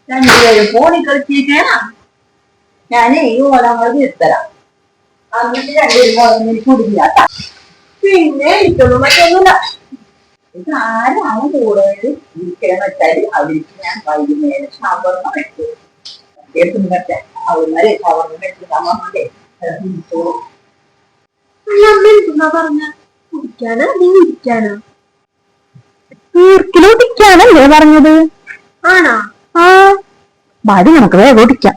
രണ്ടുപേരും ഫോണിൽ കളിച്ചിരിക്കണ ഞാനേ ഈ ഓലങ്ങൾ തീർത്തരാം. എന്നിട്ട് രണ്ടുപേരും ഓലങ്ങളിൽ കുടുങ്ങിയാട്ട. പിന്നെ എനിക്കൊന്നും മറ്റൊന്നുമില്ല. ഇതാരാണ് കൂടുതൽ ഇരിക്കണമെന്ന് വെച്ചാല് അവർക്ക് ഞാൻ വൈകുന്നേരം ഷവർമ്മ വെച്ചു കേൾക്കുന്നുണ്ട്. അവന്മാരെ ഷവർമ്മ വെച്ച് നമ്മളുടെ എന്താ പറഞ്ഞ കുടിക്കാനോ നീ ഇരിക്കാനോ? ഈർക്കിലോട്ടിക്കാനല്ലേ പറഞ്ഞത്? ആണോ? ആ ബാഡി നമുക്ക് വേഗം ഓടിക്കാം.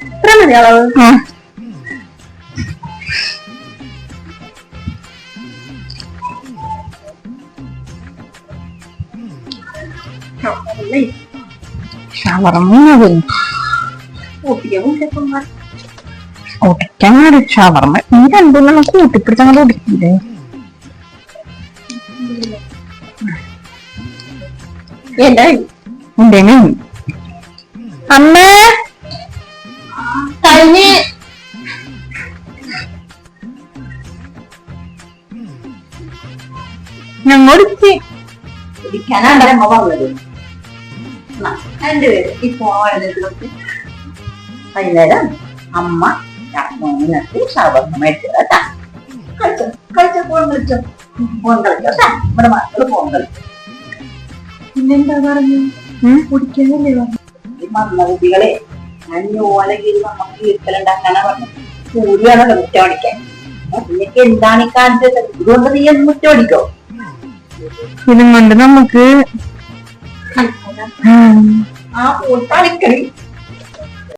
ഇത്ര മതി അളവ്? ഷവർമ്മ ഒടിക്കാൻ ഷവർമ്മ ഈ രണ്ടും നമുക്ക് കൂട്ടിപ്പിടിച്ചങ്ങനെ ഒടിക്കില്ലേ? ഉണ്ടെങ്കിൽ അമ്മേ കഴിഞ്ഞ് ഞങ്ങൊടിച്ച് ഇരിക്കാനാണ് അമ്മ പറഞ്ഞത്. രണ്ടുപേരും ഇപ്പൊ വൈകുന്നേരം അമ്മ നിനക്ക് ഷവർമ്മ മേടിച്ചു കേട്ടാ. കളിച്ചോ കളിച്ചോ ഫോൺ കളിച്ചോ ഫോൺ കളിച്ചോട്ടാ. നമ്മുടെ മക്കള് ഫോൺ കളിച്ചു. പിന്നെന്താ പറഞ്ഞു? കുടിക്കാനല്ലേ പറഞ്ഞു? ഈ മന്ന കുട്ടികളെ അഞ്ഞോലെങ്കിൽ നമുക്ക് വീട്ടിലുണ്ടാക്കാനാ പറഞ്ഞു. കൂടിയാണല്ലോ മുറ്റ പഠിക്കാൻ. നിനക്ക് എന്താണ് ഈ കാണിച്ചത്? ഇതുകൊണ്ട് നീ ഒന്ന് മുറ്റ പഠിക്കോ? ഇതും കൊണ്ട് നമുക്ക് ആ കളിക്കളി